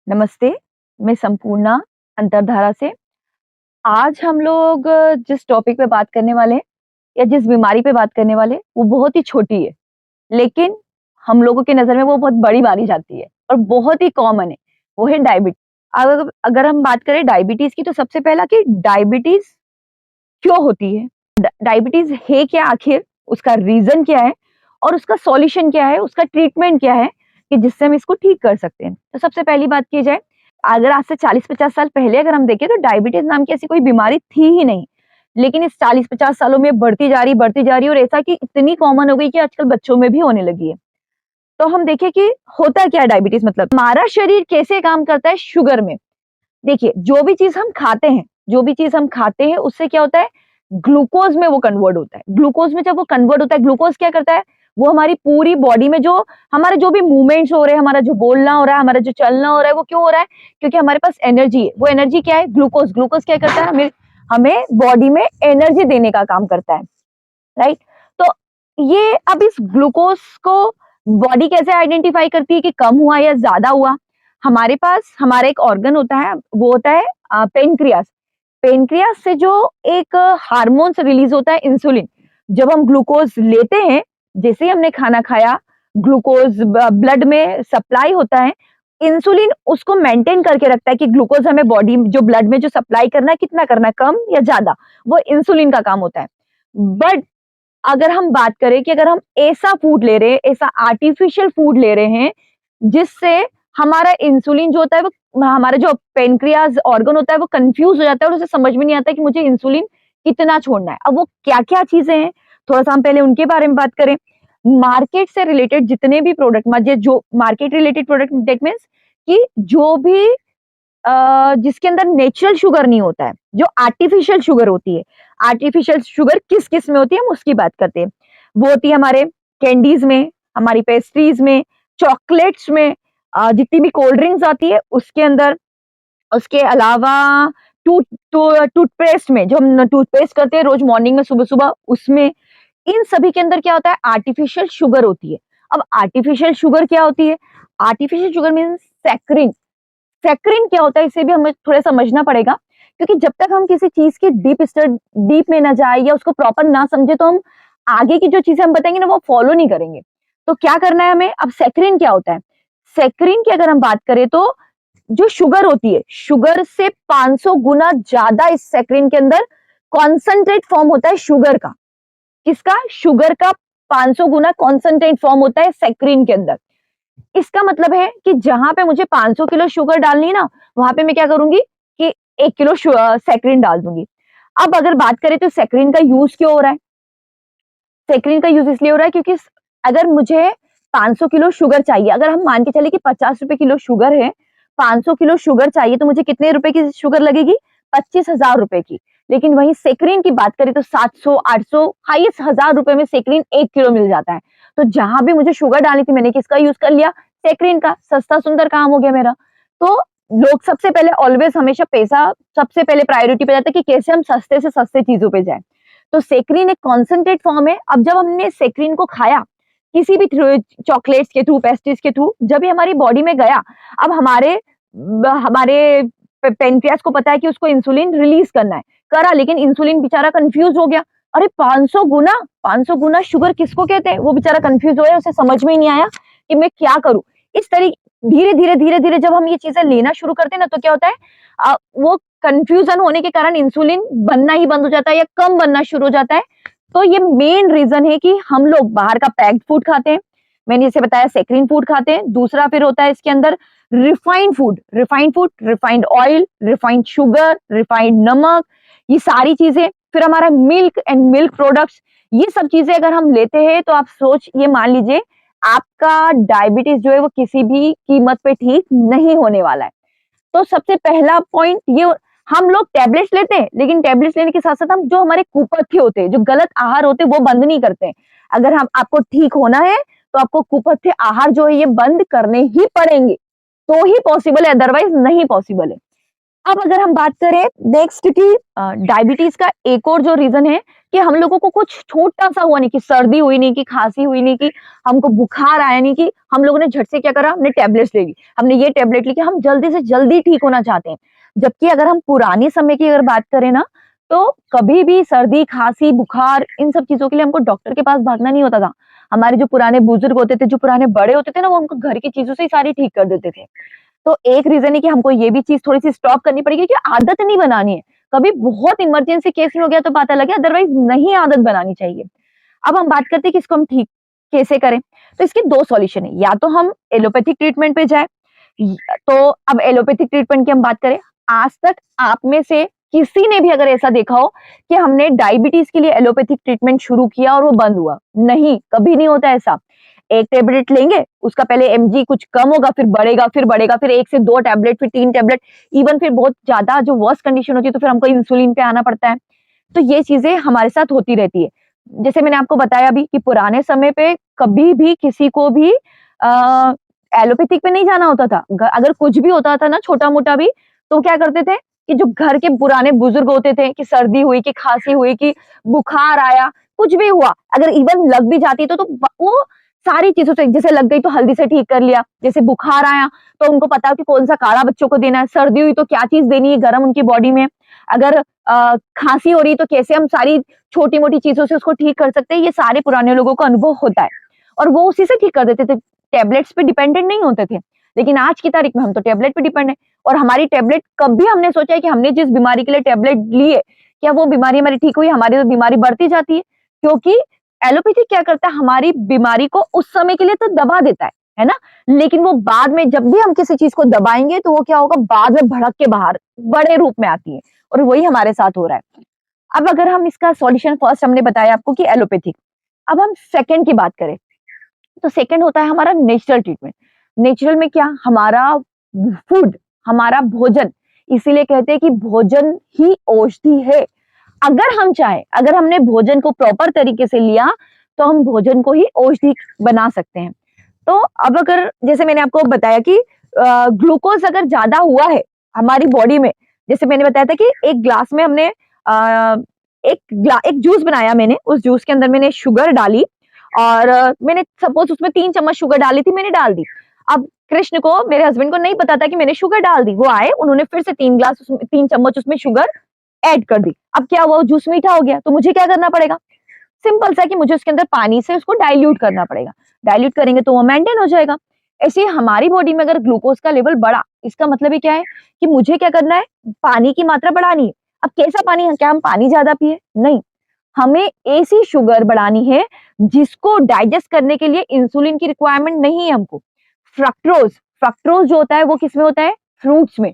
नमस्ते, मैं संपूर्णा अंतरधारा से। आज हम लोग जिस टॉपिक पे बात करने वाले हैं या जिस बीमारी पे बात करने वाले हैं, वो बहुत ही छोटी है, लेकिन हम लोगों की नज़र में वो बहुत बड़ी मानी जाती है और बहुत ही कॉमन है, वो है डायबिटीज़। अगर अगर हम बात करें डायबिटीज़ की तो सबसे पहला कि डायबिटीज़ क्यों होती है? डायबिटीज़ है क्या आखिर? उसका रीज़न क्या है? और उसका सॉल्यूशन क्या है? उसका ट्रीटमेंट क्या है कि जिससे हम इसको ठीक कर सकते हैं? तो सबसे पहली बात की जाए, अगर आज से 40-50 साल पहले अगर हम देखें तो डायबिटीज़ नाम की ऐसी कोई बीमारी थी ही नहीं। लेकिन इस 40-50 सालों में बढ़ती जा रही है और ऐसा कि इतनी कॉमन हो गई कि आजकल बच्चों में भी होने लगी है। तो हम देखें कि होता क्या है डायबिटीज़ मतलब? हमारा शरीर कैसे काम करता है शुगर में? देखिए, जो भी चीज़ हम खाते हैं उससे क्या होता है, ग्लूकोज़ में वो कन्वर्ट होता है। ग्लूकोज़ में जब वो कन्वर्ट होता है, ग्लूकोज़ क्या करता है, वो हमारी पूरी बॉडी में जो हमारे जो भी मूवमेंट्स हो रहे हैं, हमारा जो बोलना हो रहा है, हमारा जो चलना हो रहा है, वो क्यों हो रहा है? क्योंकि हमारे पास एनर्जी है। वो एनर्जी क्या है? ग्लूकोज़। ग्लूकोज़ क्या करता है? हमें हमें बॉडी में एनर्जी देने का काम करता है, राइट? तो ये अब इस ग्लूकोज़ को बॉडी कैसे आइडेंटिफ़ाई करती है कि कम हुआ या ज़्यादा हुआ? हमारे पास हमारा एक ऑर्गन होता है, वो होता है पेनक्रियास। पेनक्रियास से जो एक हार्मोन्स रिलीज होता है इंसुलिन। जब हम ग्लूकोज लेते हैं, जैसे ही हमने खाना खाया, ग्लूकोज ब्लड में सप्लाई होता है। इंसुलिन उसको मेंटेन करके रखता है कि ग्लूकोज हमें बॉडी जो ब्लड में जो सप्लाई करना है, कितना करना है, कम या ज्यादा, वो इंसुलिन का काम होता है। बट अगर हम बात करें कि अगर हम ऐसा फूड ले रहे हैं, ऐसा आर्टिफिशियल फूड ले रहे हैं, जिससे हमारा इंसुलिन जो होता है वो हमारा जो पेनक्रियास ऑर्गन होता है वो कंफ्यूज हो जाता है और उसे समझ में नहीं आता कि मुझे इंसुलिन कितना छोड़ना है। अब वो क्या-क्या चीज़ें हैं, थोड़ा-सा हम पहले उनके बारे में बात करें। मार्केट से रिलेटेड जितने भी प्रोडक्ट मुझे जो market related product that means कि जो भी जिसके अंदर नेचुरल शुगर नहीं होता है, जो आर्टिफिशियल शुगर होती है। आर्टिफिशियल शुगर किस-किस में होती है हम उसकी बात करते हैं। वो होती है हमारे कैंडीज़ में, हमारी पेस्ट्रीज़ में, चॉकलेट्स में, जितनी भी कोल्ड ड्रिंक्स आती है उसके अंदर, उसके अलावा टूथ टूथपेस्ट में जो हम टूथपेस्ट करते हैं रोज़ मॉर्निंग में सुबह-सुबह उसमें, इन सभी के अंदर क्या होता है आर्टिफिशियल शुगर होती है। अब आर्टिफिशियल शुगर क्या होती है? Artificial sugar means saccharine. Saccharine क्या होता है इसे भी हमें थोड़ा समझना पड़ेगा, क्योंकि जब तक हम किसी चीज के डीप में ना जाए या उसको प्रॉपर ना समझे तो हम आगे की जो चीजें हम बताएंगे ना वो फॉलो नहीं करेंगे। तो क्या करना है हमें? अब सैक्रिन क्या होता है? सैक्रिन की अगर हम बात करें तो जो शुगर होती है, शुगर से 500 गुना ज्यादा इस सैक्रिन के अंदर कॉन्सेंट्रेट फॉर्म होता है शुगर का। किसका? शुगर का 500 गुना कॉन्सेंट्रेट फॉर्म होता है सैक्रिन के अंदर। इसका मतलब है कि जहाँ पे मुझे 500 किलो शुगर डालनी है ना, वहाँ पे मैं क्या करूँगी कि 1 किलो सैकरीन डाल दूँगी। अब अगर बात करें तो सैकरीन का यूज़ क्यों हो रहा है? सैकरीन का यूज़ इसलिए हो रहा है क्योंकि अगर मुझे 500 किलो शुगर चाहिए, अगर हम मान के चले कि ₹50 किलो शुगर है, 500 किलो शुगर चाहिए तो मुझे कितने रुपए की शुगर लगेगी? ₹25,000 की। लेकिन वहीं सैकरीन की बात करें तो 700, 800 हाईएस्ट ₹1000 में सैकरीन 1 किलो मिल जाता है। तो जहाँ भी मुझे शुगर डालनी थी मैंने किसका यूज़ कर लिया? सैकरीन का। सस्ता सुंदर काम हो गया मेरा। तो लोग सबसे पहले ऑलवेज़ हमेशा पैसा सबसे पहले प्रायोरिटी पे जाता है कि कैसे हम सस्ते से सस्ते चीज़ों पे जाएँ। तो सेक्रिन एक कॉन्सन्ट्रेट फॉर्म है। अब जब हमने सेक्रिन को खाया, किसी भी थ्रू चॉकलेट्स के थ्रू, पेस्ट्रीज़ के थ्रू, जब ये हमारी बॉडी में गया, अब हमारे पैनक्रियास को पता है कि उसको इंसुलिन रिलीज़ करना है। करा लेकिन इंसुलिन बेचारा कन्फ्यूज़ हो गया। अरे 500 गुना, 500 गुना शुगर किसको कहते हैं? वो बेचारा कन्फ्यूज़ हो गया, उसे समझ में ही नहीं आया कि मैं क्या करूँ? इस तरी धीरे-धीरे जब हम ये चीज़ें लेना शुरू करते हैं ना, तो क्या होता है वो कन्फ्यूजन होने के कारण इंसुलिन बनना ही बंद हो जाता है या कम बनना शुरू हो जाता है। तो ये मेन रीज़न है कि हम लोग बाहर का पैक्ड फूड खाते हैं। मैंने जैसे बताया सैकरीन फूड खाते हैं। दूसरा फिर होता है इसके अंदर refined food, refined oil, refined sugar, refined नमक, ये सारी चीज़ें। फिर हमारा मिल्क एंड मिल्क प्रोडक्ट्स, ये सब चीज़ें अगर हम लेते हैं तो आप ये मान लीजिए आपका डायबिटीज़ जो है वो किसी भी कीमत पे ठीक नहीं होने वाला है। तो सबसे पहला पॉइंट ये, हम लोग टैबलेट्स लेते हैं, लेकिन टैबलेट्स लेने के साथ-साथ हम जो हमारे कुपथ्य होते हैं, जो गलत आहार होते हैं, वो बंद नहीं करते हैं। अगर हम आपको ठीक होना है, तो आपको कुपथ्य आहार जो है ये बंद करने ही पड़ेंगे, तो ही पॉसिबल है, अदरवाइज़ नहीं पॉसिबल है। अब अगर हम बात करें नेक्स्ट की डायबिटीज का एक और जो रीजन है कि हम लोगों को कुछ छोटा सा हुआ नहीं, कि सर्दी हुई नहीं, कि खांसी हुई नहीं, कि हमको बुखार आया नहीं, कि हम लोगों ने झट से क्या करा, हमने टेबलेट्स ले ली, हमने ये टेबलेट ली, कि हम जल्दी से जल्दी ठीक होना चाहते हैं। जबकि अगर हम पुराने समय की अगर बात करें ना, तो कभी भी सर्दी, खांसी, बुखार इन सब चीजों के लिए हमको डॉक्टर के पास भागना नहीं होता था। हमारे जो पुराने बुजुर्ग होते थे, जो पुराने बड़े होते थे ना, वो हमको घर की चीजों से ही सारी ठीक कर देते थे। तो एक रीज़न है कि हमको ये भी चीज़ थोड़ी-सी स्टॉप करनी पड़ेगी कि आदत नहीं बनानी है। कभी बहुत इमरजेंसी केस में हो गया तो बात अलग है, अदरवाइज़ नहीं आदत बनानी चाहिए। अब हम बात करते हैं कि इसको हम ठीक कैसे करें? तो इसके 2 सॉल्यूशन है, या तो हम एलोपैथिक ट्रीटमेंट पे जाएँ, य तो अब एलोपैथिक ट्रीटमेंट की हम बात करें, आज तक आप में से किसी ने भी अगर ऐसा देखा हो कि हमने डायबिटीज़ के लिए एलोपैथिक ट्रीटमेंट शुरू किया और वो बंद हुआ, नहीं, कभी नहीं होता ऐसा। एक टैबलेट लेंगे, उसका पहले एमजी कुछ कम होगा, फिर बढ़ेगा, फिर 1 से 2 टैबलेट, फिर 3 टैबलेट, इवन फिर बहुत ज़्यादा जो वर्स्ट कंडीशन होती है, तो फिर हमको इंसुलिन पे आना पड़ता है। तो ये चीज़ें हमारे साथ होती रहती है। जैसे मैंने आपको बताया अभी कि पुराने समय पे कभी भी किसी को भी अ, एलोपैथिक पे नहीं जाना होता था। अगर कुछ भी होता था ना छोटा-मोटा भी, तो क्या करते थे कि जो घर के पुराने बुजुर्ग होते थे, कि सर्दी हुई, कि खाँसी हुई, कि बुखार आया, कुछ भी हुआ, अगर इवन लग भी जाती तो वो सारी चीज़ों से, जैसे लग गई तो हल्दी से ठीक कर लिया, जैसे बुखार आया तो उनको पता कि कौन-सा काढ़ा बच्चों को देना है, सर्दी हुई तो क्या चीज़ देनी है गरम उनकी बॉडी में, अगर खाँसी हो रही है तो कैसे हम सारी छोटी-मोटी चीज़ों से उसको ठीक कर सकते हैं, ये सारे पुराने लोगों को अनुभव होता है और वो उसी से ठीक कर देते थे, टैबलेट्स पे डिपेंडेंट नहीं होते थे। लेकिन आज की तारीख में हम तो टैबलेट पे डिपेंड हैं और हमारी टैबलेट कभी हमने सोचा है कि हमने जिस बीमारी के लिए टैबलेट लिए, क्या वो बीमारी हमारी ठीक हुई? हमारी तो बीमारी बढ़ती जाती है, क्योंकि एलोपैथी क्या करता है, हमारी बीमारी को उस समय के लिए तो दबा देता है ना? लेकिन वो बाद में जब भी हम किसी चीज़ को दबाएँगे तो वो क्या होगा, बाद में भड़क के बाहर बड़े रूप में आती है और वही हमारे साथ हो रहा है। अब अगर हम इसका सॉल्यूशन, फर्स्ट हमने बताया आपको कि एलोपैथिक, अब हम सेकंड की बात करें, तो सेकंड होता है हमारा नेचुरल ट्रीटमेंट। नेचुरल में क्या, हमारा फूड, हमारा भोजन, इसीलिए कहते हैं कि भोजन ही औषधि है। अगर हम चाहें, अगर हमने भोजन को प्रॉपर तरीके से लिया, तो हम भोजन को ही औषधि बना सकते हैं। तो अब अगर जैसे मैंने आपको बताया कि ग्लूकोज़ अगर ज़्यादा हुआ है हमारी बॉडी में, जैसे मैंने बताया था कि एक ग्लास में हमने एक जूस बनाया मैंने, उस जूस के अंदर मैंने शुगर डाली और मैंने सपोज़ उसमें 3 चम्मच शुगर डाली थी, मैंने डाल दी। अब कृष्ण को, मेरे हस्बैंड को नहीं पता था कि मैंने शुगर डाल दी। वो आए, उन्होंने फिर से 3 चम्मच उसमें शुगर ऐड कर दी। अब क्या हुआ, वो जूस मीठा हो गया, तो मुझे क्या करना पड़ेगा? सिंपल सा कि मुझे उसके अंदर पानी से उसको डाइल्यूट करना पड़ेगा। डाइल्यूट करेंगे तो वो मेंटेन हो जाएगा। ऐसे ही हमारी बॉडी में अगर ग्लूकोज़ का लेवल बढ़ा, इसका मतलब ये क्या है कि मुझे क्या करना है? पानी की मात्रा बढ़ानी है। अब कैसा पानी है? क्या हम पानी ज़्यादा पिए? नहीं, हमें ऐसी शुगर बढ़ानी है जिसको डाइजेस्ट करने के लिए इंसुलिन की रिक्वायरमेंट नहीं है हमको। फ्रक्टोज़, फ्रक्टोज़ जो होता है वो किसमें होता है? फ्रूट्स में।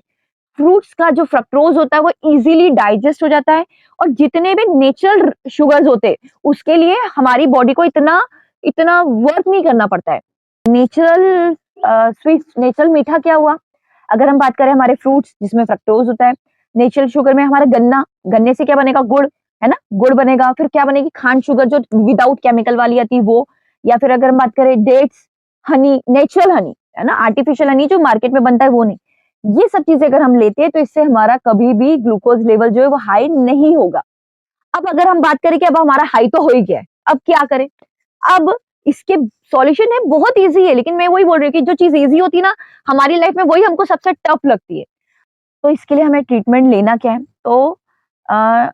फ्रूट्स का जो फ्रक्टोज होता है वो इजीली डाइजेस्ट हो जाता है और जितने भी नेचुरल शुगर्स होते हैं उसके लिए हमारी बॉडी को इतना इतना वर्क नहीं करना पड़ता है। नेचुरल स्वीट, नेचुरल मीठा क्या हुआ? अगर हम बात करें हमारे फ्रूट्स जिसमें फ्रक्टोज होता है, नेचुरल शुगर में हमारा गन्ना, गन्ने से क्या बनेगा? गुड़, है ना? गुड़ बनेगा, फिर क्या बनेगी? खांड शुगर जो विदाउट केमिकल वाली आती है वो, या फिर अगर हम बात करें डेट्स, हनी, नेचुरल हनी, है ना? आर्टिफिशियल हनी जो मार्केट में बनता है वो नहीं। ये सब चीज़ें अगर हम लेते हैं तो इससे हमारा कभी भी ग्लूकोज़ लेवल जो है वो हाई नहीं होगा। अब अगर हम बात करें कि अब हमारा हाई तो हो ही गया है, अब क्या करें? अब इसके सॉल्यूशन है, बहुत ईज़ी है, लेकिन मैं वही बोल रही हूँ कि जो चीज़ ईज़ी होती है ना, हमारी लाइफ़ में वही हमको सबसे टफ लगती है। तो इसके लिए हमें ट्रीटमेंट लेना क्या है? तो अ,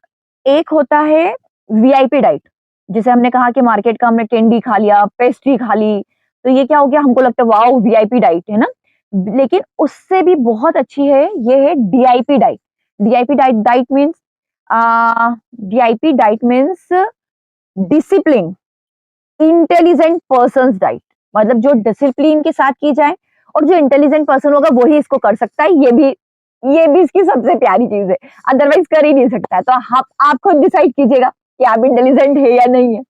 एक होता है वीआईपी डाइट, जैसे हमने कहा कि मार्केट का हमने कैंडी खा लिया, पेस्ट्री खा ली, तो ये क्या हो गया? हमको लगता है वाओ! वीआईपी डाइट, है ना? लेकिन उससे भी बहुत अच्छी है, ये है DIP diet. DIP diet diet means DIP diet means discipline, intelligent persons diet, मतलब जो डिसिप्लिन के साथ की जाए और जो इंटेलिजेंट पर्सन होगा वही इसको कर सकता है। ये भी इसकी सबसे प्यारी चीज़ है, अदरवाइज़ कर ही नहीं सकता है। तो आप खुद डिसाइड कीजिएगा कि आप इंटेलिजेंट है या नहीं है।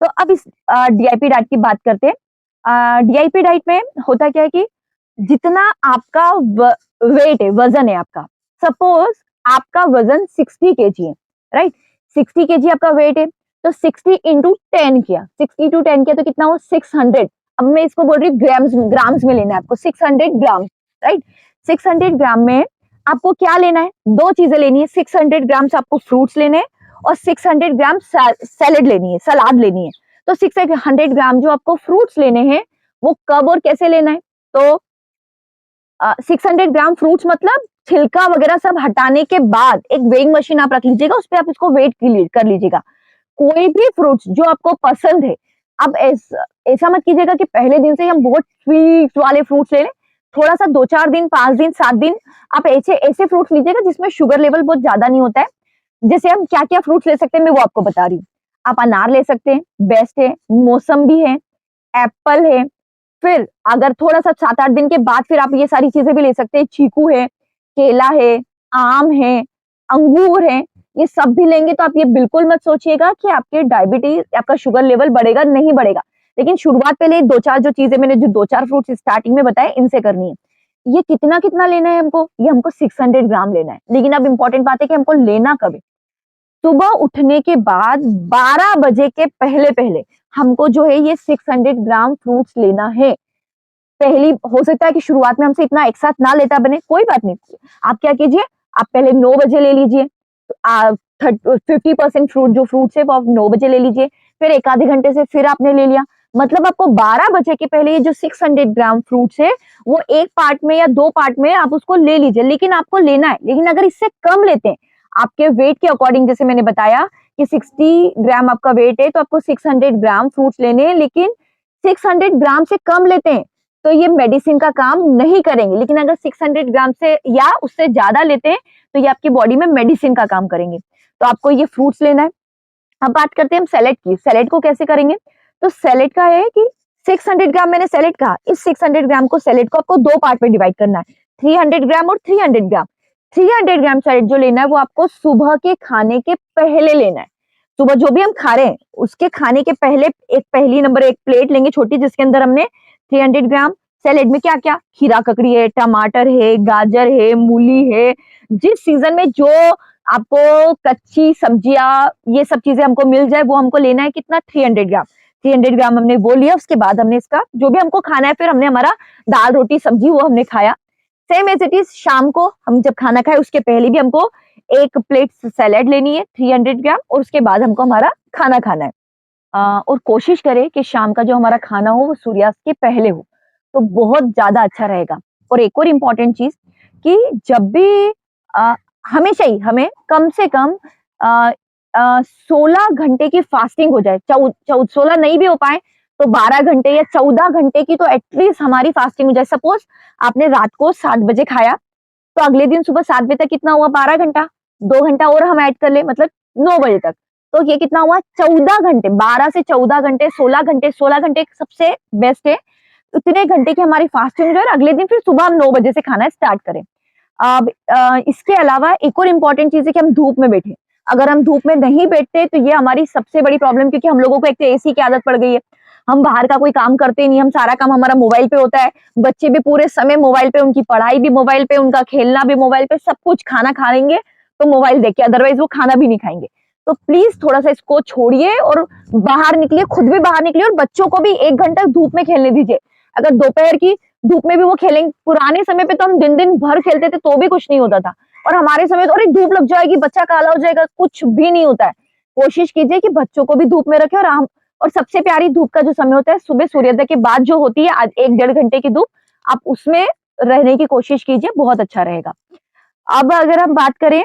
तो अब इस डीआईपी डाइट की बात करते हैं। डीआईपी डाइट में होता क्या है कि जितना आपका वेट है, वजन है आपका, सपोज आपका वजन 60 केजी है, राइट? 60 केजी आपका वेट है, तो 60 इंटू 10 किया, 60 टू 10 किया तो कितना हुआ? 600। अब मैं इसको बोल रही हूँ ग्राम्स, ग्राम्स में लेना है आपको, 600 ग्राम, राइट? 600 ग्राम में आपको क्या लेना है? 2 चीजें लेनी है, 600 ग्राम्स आपको फ्रूट्स लेने हैं और 600 ग्राम सैलेड लेनी है, सलाद लेनी है। तो 600 ग्राम जो आपको फ्रूट्स लेने हैं, वो कब और कैसे लेना है? तो 600 ग्राम फ्रूट्स मतलब छिलका वगैरह सब हटाने के बाद एक वेइंग मशीन आप रख लीजिएगा, उसपे आप इसको वेट कर लीजिएगा। कोई भी फ्रूट्स जो आपको पसंद है, अब ऐसा मत कीजिएगा कि पहले दिन से ही हम बहुत स्वीट वाले फ्रूट्स ले लें। थोड़ा-सा 2-4 दिन, 5 दिन, 7 दिन आप ऐसे ऐसे फ्रूट्स लीजिएगा जिसमें शुगर लेवल बहुत ज़्यादा नहीं होता है। जैसे हम क्या-क्या फ्रूट्स ले सकते हैं, मैं वो आपको बता रही हूँ। आप अनार ले सकते हैं, बेस्ट है, मौसम्बी है, एप्पल है, फिर अगर थोड़ा-सा 7-8 दिन के बाद फिर आप ये सारी चीज़ें भी ले सकते हैं, चीकू है, केला है, आम है, अंगूर है, ये सब भी लेंगे तो आप ये बिल्कुल मत सोचिएगा कि आपके डायबिटीज़, आपका शुगर लेवल बढ़ेगा, नहीं बढ़ेगा। लेकिन शुरुआत पहले 2-4 जो चीज़ें मैंने जो 2-4 फ्रूट्स स्टार्टिंग में बताए, इनसे करनी है। ये कितना-कितना लेना है हमको? ये हमको 600 ग्राम लेना है। लेकिन अब इम्पोर्टेंट बात है कि हमको लेना कब है? सुबह उठने के बाद 12 बजे के पहले-पहले हमको जो है ये 600 ग्राम फ्रूट्स लेना है। पहली हो सकता है कि शुरुआत में हमसे इतना एक साथ ना लेता बने, कोई बात नहीं। आप क्या कीजिए, आप पहले 9 बजे ले लीजिए। थर्ट 50% फ्रूट जो फ्रूट्स है वो आप 9 बजे ले लीजिए, फिर 1 आधे घंटे से फिर आपने ले लिया। मतलब आपको 12 बजे के पहले ये जो 600 ग्राम फ्रूट्स है, वो 1 पार्ट में या 2 पार्ट में आप उसको ले लीजिए, लेकिन आपको लेना है। लेकिन अगर इससे कम लेते हैं, आपके वेट के अकॉर्डिंग, जैसे मैंने बताया कि 60 ग्राम आपका वेट है, तो आपको 600 ग्राम फ्रूट्स लेने हैं, लेकिन 600 ग्राम से कम लेते हैं, तो ये मेडिसिन का काम नहीं करेंगे। लेकिन अगर 600 ग्राम से या उससे ज़्यादा लेते हैं, तो ये आपकी बॉडी में मेडिसिन का काम करेंगे। तो आपको ये फ्रूट्स लेना है। अब बात करते हैं हम सैलेड की। सैलेड को कैसे करेंगे? तो सैलेड का है कि 600 ग्राम मैंने सैलेड कहा, इस 600 ग्राम को सैलेड को आपको 2 पार्ट में डिवाइड करना है, 300 ग्राम और 300 ग्राम। 300 ग्राम सैलेड जो लेना है वो आपको सुबह के खाने के पहले लेना है। सुबह जो भी हम खा रहे हैं, उसके खाने के पहले एक पहली नंबर एक प्लेट लेंगे छोटी, जिसके अंदर हमने 300 ग्राम सैलेड में क्या-क्या, खीरा ककड़ी है, टमाटर है, गाजर है, मूली है, जिस सीजन में जो आपको कच्ची सब्जियाँ, ये सब चीज़ें हमको मिल जाए, वो हमको लेना है कितना, 300 ग्राम। 300 ग्राम हमने वो लिया, उसके बाद हमने इसका जो भी हमको खाना है, फिर हमने हमारा दाल, रोटी, सब्जी वो हमने खाया। सेम एज़ इट इज़ शाम को हम जब खाना खाएँ, उसके पहले भी हमको 1 प्लेट सैलेड लेनी है 300 ग्राम, और उसके बाद हमको हमारा खाना खाना है। और कोशिश करें कि शाम का जो हमारा खाना हो, वो सूर्यास्त के पहले हो, तो बहुत ज़्यादा अच्छा रहेगा। और एक और इम्पोर्टेंट चीज़ कि जब भी अ, हमेशा ही हमें कम से कम अ 16 घंटे की फास्टिंग हो जाए। चौ चौ 16 नहीं भी हो पाए, तो 12 घंटे या 14 घंटे की तो एटलीस्ट हमारी फास्टिंग हो जाए। सपोज़ आपने रात को 7 बजे खाया, तो अगले दिन सुबह 7 बजे तक कितना हुआ, 12 घंटा, 2 घंटा और हम ऐड कर लें, मतलब 9 बजे तक। तो ये कितना हुआ, 14 घंटे, 12 से 14 घंटे, 16 घंटे, 16 घंटे सबसे बेस्ट है। इतने घंटे की हमारी फास्टिंग जो है, अगले दिन फिर सुबह हम 9 बजे से खाना स्टार्ट करें। अब इसके अलावा एक और इम्पोर्टेंट चीज़ है कि हम धूप में बैठे। अगर हम धूप में नहीं बैठते, तो ये हमारी सबसे बड़ी प्रॉब्लम, क्योंकि हम लोगों को एक तो एसी की आदत पड़ गई है। हम बाहर का कोई काम करते ही नहीं, हम सारा काम हमारा मोबाइल पे होता है। बच्चे भी पूरे समय मोबाइल पे, उनकी पढ़ाई भी मोबाइल पे, उनका खेलना भी मोबाइल पे, सब कुछ, खाना खाएँगे तो मोबाइल देख के, अदरवाइज़ वो खाना भी नहीं खाएँगे। तो प्लीज़ थोड़ा-सा इसको छोड़िए और बाहर निकलिए, खुद भी बाहर निकलिए और बच्चों को भी 1 घंटा धूप में खेलने दीजिए। अगर दोपहर की धूप में भी वो खेलेंगे, पुराने समय पे तो हम दिन-दिन भर खेलते थे तो भी कुछ नहीं होता था, और हमारे समय तो अरे धूप लग जाएगी, बच्चा काला हो जाएगा, कुछ भी नहीं होता है। कोशिश कीजिए कि बच्चों को भी धूप में रखें, और सबसे प्यारी धूप का जो समय होता है, सुबह सूर्योदय के बाद जो होती है, आज 1 डेढ़ घंटे की धूप, आप उसमें रहने की कोशिश कीजिए, बहुत अच्छा रहेगा। अब अगर हम बात करें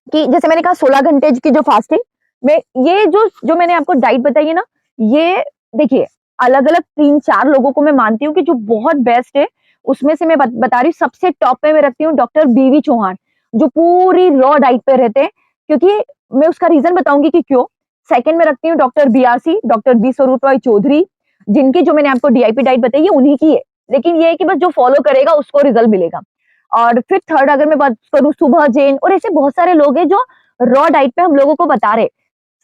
कि जैसे मैंने कहा 16 घंटे की जो फास्टिंग में, ये जो जो मैंने आपको डाइट बताई है ना, ये देखिए अलग-अलग 3-4 लोगों को मैं मानती हूँ कि जो बहुत बेस्ट है, उसमें से मैं बता रही हूँ, सबसे टॉप पे मैं रखती हूँ डॉक्टर बीवी चौहान, जो पूरी रॉ डाइट पे रहते हैं, क्योंकि मैं उसका रीज़न बताऊँगी कि क्यों। सेकंड में रखती हूँ डॉक्टर बीआरसी, डॉक्टर बी स्वरूप रॉय चौधरी, जिनकी जो मैंने आपको डीआईपी डाइट बताई है, उन्हीं की है। लेकिन ये है कि बस जो फॉलो करेगा उसको रिजल्ट मिलेगा। और फिर थर्ड अगर मैं बात करूँ, सुभा जैन, और ऐसे बहुत सारे लोग हैं जो रॉ डाइट पे हम लोगों को बता रहे।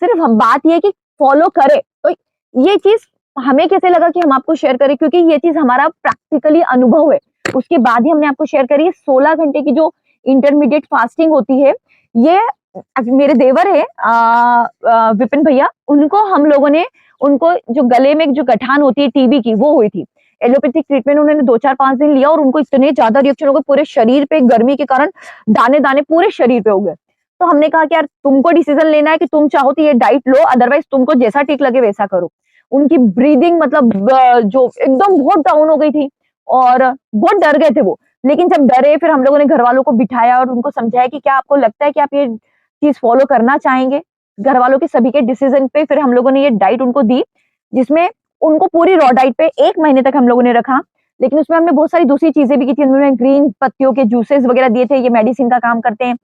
सिर्फ हम बात ये है कि फॉलो करें। तो ये चीज़ हमें कैसे लगा कि हम आपको शेयर करें, क्योंकि ये चीज़ हमारा प्रैक्टिकली अनुभव है। उसके बाद ही हमने आपको शेयर करी है। 16 घंटे की जो इंटरमीडिएट फास्टिंग होती है, ये मेरे देवर है विपिन भैया, उनको हम लोगों ने, उनको जो गले में जो गठान होती है टीबी की, वो हुई थी। एलोपैथिक ट्रीटमेंट उन्होंने 2-4-5 दिन लिया और उनको इतने ज़्यादा रिएक्शन हो गए पूरे शरीर पे, गर्मी के कारण दाने-दाने पूरे शरीर पे हो गए। तो हमने कहा कि यार तुमको डिसीज़न लेना है कि तुम चाहो तो ये डाइट लो, अदरवाइज़ तुमको जैसा ठीक लगे वैसा करो। उनकी ब्रीथिंग मतलब जो एकदम बहुत डाउन हो गई थी और बहुत डर गए थे वो। लेकिन जब डरे फिर हम लोगों ने घरवालों को बिठाया और उनको समझाया कि क्या आपको लगता है कि आप ये चीज़ फ़ॉलो करना चाहेंगे? घरवालों के सभी के डिसीज़न पे फिर हम लोगों ने ये डाइट उनको दी, जिसमें उनको पूरी रॉ डाइट पे 1 महीने तक हम लोगों ने रखा। लेकिन उसमें हमने बहुत सारी दूसरी चीज़ें भी की थी, उन्होंने ग्रीन पत्तियों के जूसेस वगैरह दिए थे, ये मेडिसिन का काम करते हैं।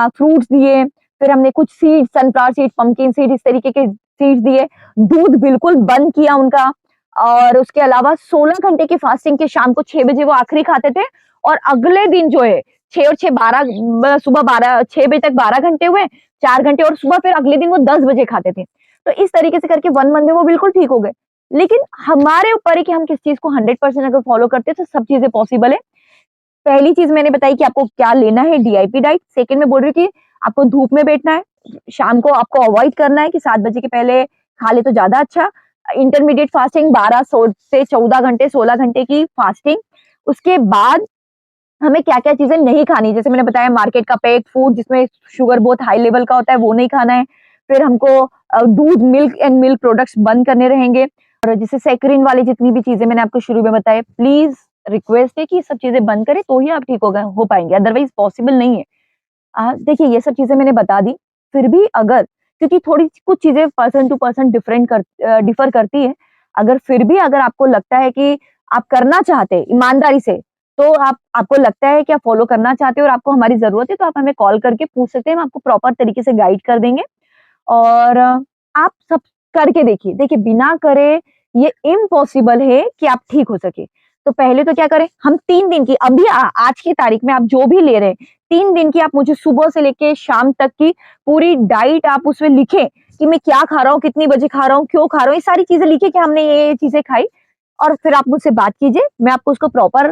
फ्रूट्स दिए, फिर हमने कुछ seeds, sunflower seed, pumpkin seed इस तरीके के सीड्स दिए। दूध बिल्कुल बंद किया उनका और उसके अलावा 16 घंटे की फास्टिंग के शाम को 6 बजे वो आखिरी खाते थे और अगले दिन जो है 6 और 6 12 सुबह 12 6 बजे तक 12 घंटे हुए, 4 घंटे और सुबह फिर अगले दिन वो 10 बजे खाते थे। तो इस तरीके से करके 1 मंथ में वो बिल्कुल ठीक हो गए। लेकिन हमारे ऊपर है कि हम किस चीज़ को 100% अगर फॉलो करते हैं तो सब चीज़ें पॉसिबल है। पहली चीज़ मैंने बताई कि आपको क्या लेना है डीआईपी डाइट, सेकंड में बोल रही हूँ कि आपको धूप में बैठना है, शाम को आपको अवॉइड करना है कि 7 बजे के पहले खा ले तो ज़्यादा अच्छा। इंटरमीडिएट फास्टिंग 12 से 14 घंटे, 16 घंटे की फास्टिंग। उसके बाद हमें क्या-क्या चीज़ें नहीं खानी, जैसे मैंने बताया मार्केट का पैक्ड फूड जिसमें शुगर बहुत हाई लेवल का होता है, वो नहीं खाना है। फिर हमको दूध, मिल्क एंड मिल्क प्रोडक्ट्स बंद करने रहेंगे और जैसे सैकरिन वाली जितनी भी चीज़ें मैंने आपको शुरू में बताई, प्लीज़ रिक्वेस्ट है कि ये सब चीज़ें बंद करें तो ही आप ठीक हो पाएँगे, अदरवाइज़ पॉसिबल नहीं है। देखिए ये सब चीज़ें मैंने बता दी, फिर भी अगर क्योंकि थोड़ी कुछ चीज़ें पर्सन टू पर्सन डिफर करती है। अगर फिर भी अगर आपको लगता है कि आप करना चाहते हैं ईमानदारी से, तो आपको लगता है कि आप फॉलो करना चाहते हो और आपको हमारी ज़रूरत है, तो आप हमें कॉल करके पूछ सकते हैं, हम आपको प्रॉपर तरीके से गाइड कर देंगे। और आप सब करके देखिए। देखिए बिना करे ये इम्पॉसिबल है कि आप ठीक हो सके। तो पहले तो क्या करें, हम 3 दिन की अभी आज की तारीख में आप जो भी ले रहे हैं, 3 दिन की आप मुझे सुबह से लेके शाम तक की पूरी डाइट आप उसमें लिखें कि मैं क्या खा रहा हूँ, कितनी बजे खा रहा हूँ, क्यों खा रहा हूँ, ये सारी चीज़ें लिखिए कि हमने ये चीज़ें खाई और फिर आप मुझसे बात कीजिए। मैं आपको उसको प्रॉपर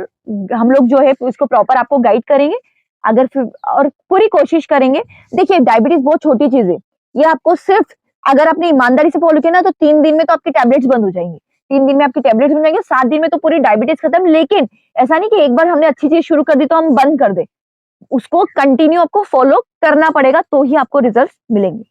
हम लोग जो है उसको प्रॉपर आपको गाइड करेंगे। अगर फिर और पूरी कोशिश करेंगे। देखिए डायबिटीज़ बहुत छोटी चीज़ है। ये आपको सिर्फ अगर आपने ईमानदारी से फ़ॉलो किया ना तो 3 दिन में तो आपकी टैबलेट्स बंद हो जाएँगी। 3 दिन में आपकी टैबलेट्स बन जाएँगी, 7 दिन में तो पूरी डायबिटीज़ खत्म। लेकिन ऐसा नहीं कि एक बार हमने अच्छी चीज़ शुरू कर दी तो हम बंद कर दें। उसको कंटिन्यू आपको फ़ॉलो करना पड़ेगा तो ही आपको रिज़ल्ट्स मिलेंगे।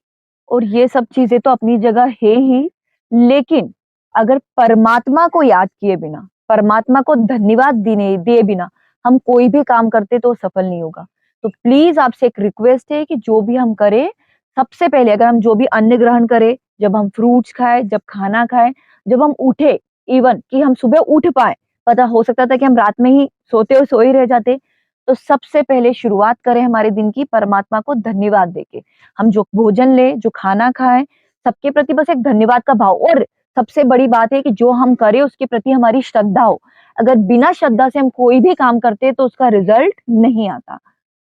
और ये सब चीज़ें तो अपनी जगह है ही, लेकिन अगर परमात्मा को याद किए बिना, परमात्मा को धन्यवाद दिए दिए बिना हम कोई भी काम करते तो सफल नहीं होगा। तो प्लीज़ आपसे एक रिक्वेस्ट है कि जो भी हम करें, सबसे पहले अगर हम जो भी अन्न ग्रहण करें, जब हम फ्रूट्स खाएँ, जब खाना खाएँ, जब हम उठे इवन कि हम सुबह उठ पाएँ, पता हो सकता था कि हम रात में ही सोते और सोए ही रह जाते। तो सबसे पहले शुरुआत करें हमारे दिन की परमात्मा को धन्यवाद देके। हम जो भोजन लें, जो खाना खाएँ, सबके प्रति बस एक धन्यवाद का भाव और सबसे बड़ी बात है कि जो हम करें उसके प्रति हमारी श्रद्धा हो। अगर बिना श्रद्धा से हम कोई भी काम करते हैं तो उसका रिज़ल्ट नहीं आता।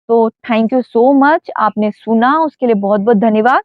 तो थैंक यू सो मच आपने सुना उसके लिए बहुत-बहुत धन्यवाद।